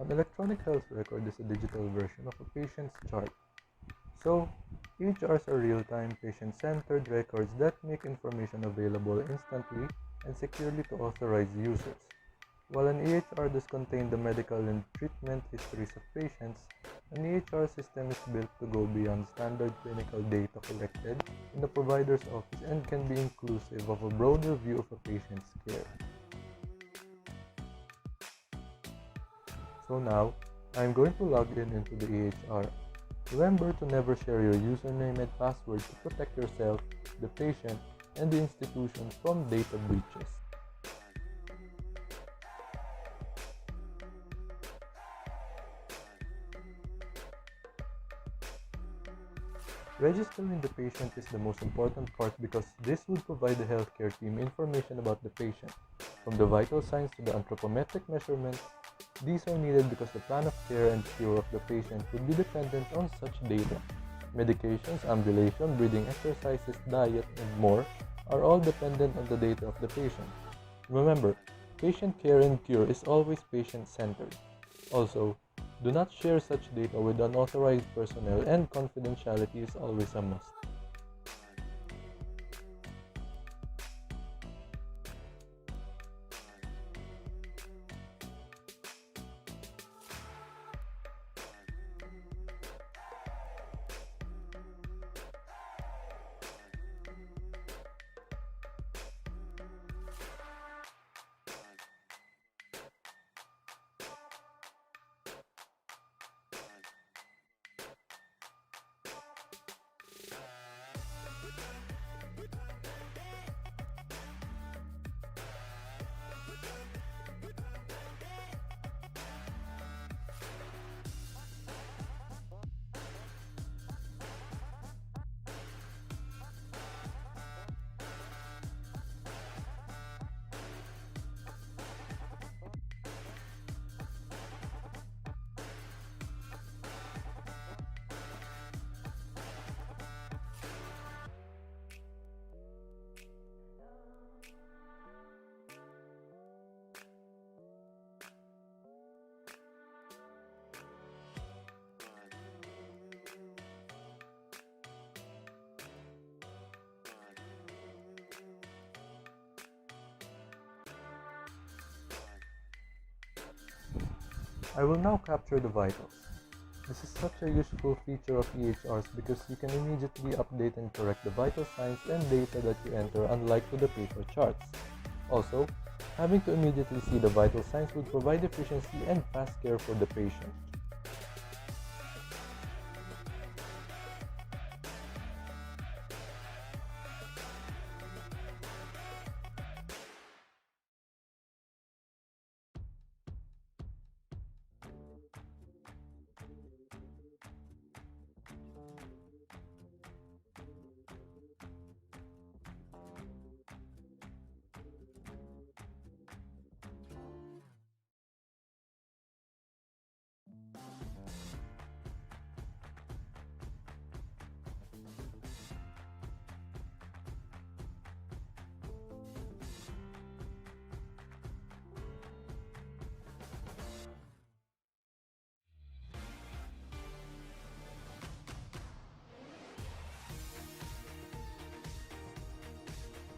An electronic health record is a digital version of a patient's chart. So, EHRs are real-time, patient-centered records that make information available instantly and securely to authorized users. While an EHR does contain the medical and treatment histories of patients, an EHR system is built to go beyond standard clinical data collected in the provider's office and can be inclusive of a broader view of a patient's care. So now, I am going to log in into the EHR. Remember to never share your username and password to protect yourself, the patient, and the institution from data breaches. Registering the patient is the most important part because this would provide the healthcare team information about the patient. From the vital signs to the anthropometric measurements, these are needed because the plan of care and cure of the patient would be dependent on such data. Medications, ambulation, breathing exercises, diet, and more are all dependent on the data of the patient. Remember, patient care and cure is always patient-centered. Also, do not share such data with unauthorized personnel, and confidentiality is always a must. I will now capture the vitals. This is such a useful feature of EHRs because you can immediately update and correct the vital signs and data that you enter, unlike with the paper charts. Also, having to immediately see the vital signs would provide efficiency and fast care for the patient.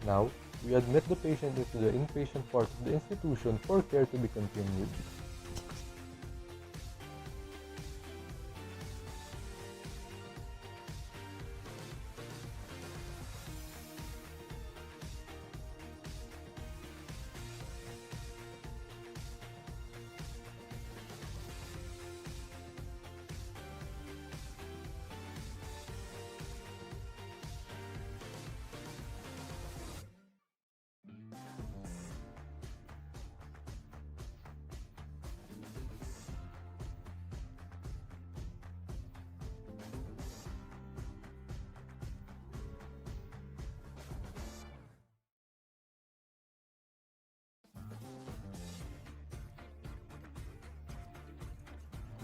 Now, we admit the patient into the inpatient part of the institution for care to be continued.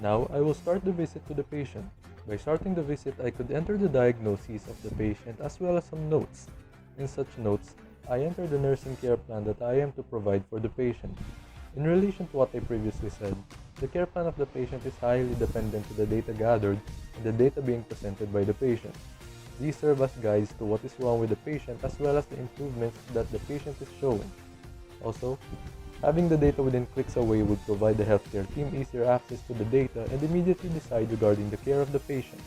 Now, I will start the visit to the patient. By starting the visit, I could enter the diagnoses of the patient as well as some notes. In such notes, I enter the nursing care plan that I am to provide for the patient. In relation to what I previously said, The care plan of the patient is highly dependent to the data gathered and the data being presented by the patient. These serve as guides to what is wrong with the patient as well as the improvements that the patient is showing. Also, having the data within clicks away would provide the healthcare team easier access to the data and immediately decide regarding the care of the patient.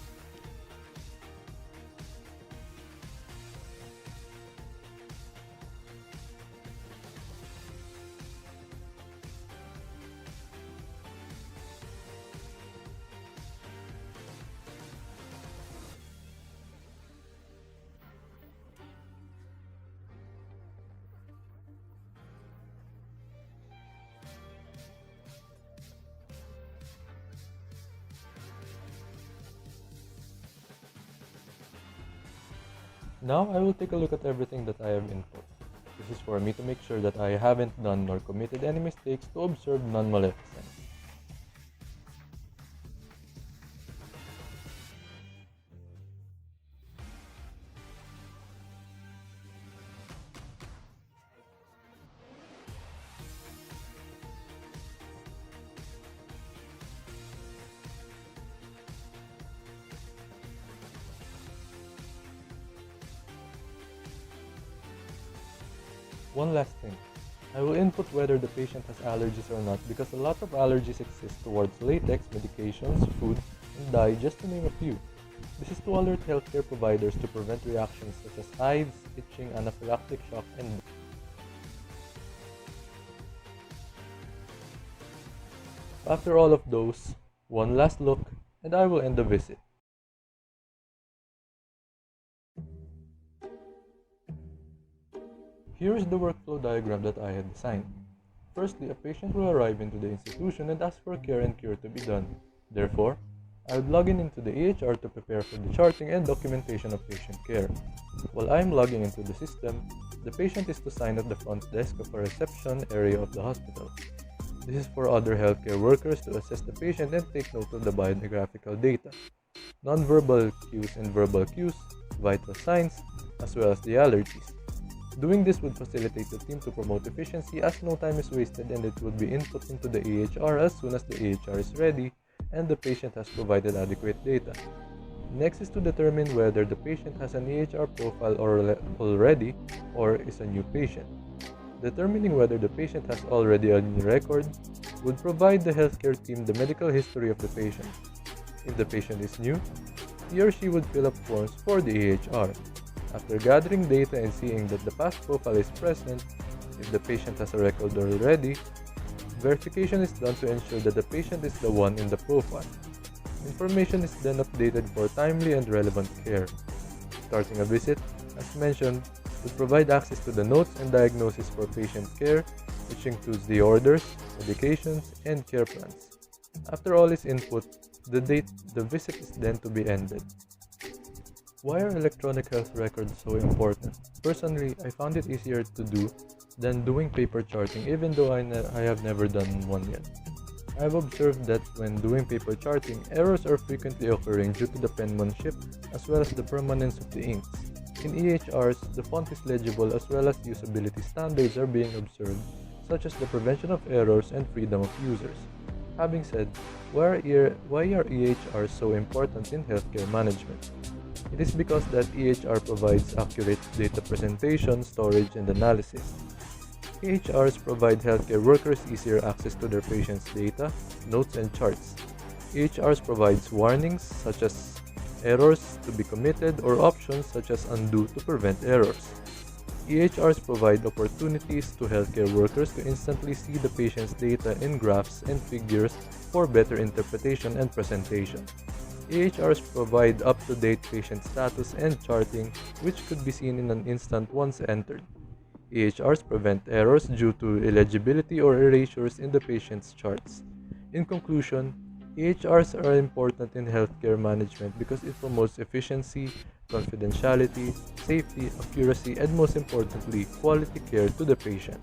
Now I will take a look at everything that I have input. This is for me to make sure that I haven't done nor committed any mistakes to observe non-maleficence. One last thing. I will input whether the patient has allergies or not because a lot of allergies exist towards latex, medications, food, and dye, just to name a few. This is to alert healthcare providers to prevent reactions such as hives, itching, anaphylactic shock, and after all of those, one last look, and I will end the visit. Here is the workflow diagram that I had designed. Firstly, a patient will arrive into the institution and ask for care and cure to be done. Therefore, I would log in into the EHR to prepare for the charting and documentation of patient care. While I am logging into the system, the patient is to sign at the front desk of a reception area of the hospital. This is for other healthcare workers to assess the patient and take note of the biographical data, nonverbal cues and verbal cues, vital signs, as well as the allergies. Doing this would facilitate the team to promote efficiency as no time is wasted and it would be input into the EHR as soon as the EHR is ready and the patient has provided adequate data. Next is to determine whether the patient has an EHR profile already or is a new patient. Determining whether the patient has already a new record would provide the healthcare team the medical history of the patient. If the patient is new, he or she would fill up forms for the EHR. After gathering data and seeing that the past profile is present, if the patient has a record already, verification is done to ensure that the patient is the one in the profile. Information is then updated for timely and relevant care. Starting a visit, as mentioned, would provide access to the notes and diagnosis for patient care, which includes the orders, medications, and care plans. After all is input, the visit is then to be ended. Why are electronic health records so important? Personally, I found it easier to do than doing paper charting, even though I have never done one yet. I have observed that when doing paper charting, errors are frequently occurring due to the penmanship as well as the permanence of the inks. In EHRs, the font is legible as well as usability standards are being observed, such as the prevention of errors and freedom of users. Having said, why are EHRs so important in healthcare management? It is because that EHR provides accurate data presentation, storage, and analysis. EHRs provide healthcare workers easier access to their patients' data, notes, and charts. EHRs provides warnings such as errors to be committed or options such as undo to prevent errors. EHRs provide opportunities to healthcare workers to instantly see the patient's data in graphs and figures for better interpretation and presentation. EHRs provide up-to-date patient status and charting, which could be seen in an instant once entered. EHRs prevent errors due to illegibility or erasures in the patient's charts. In conclusion, EHRs are important in healthcare management because it promotes efficiency, confidentiality, safety, accuracy, and most importantly, quality care to the patient.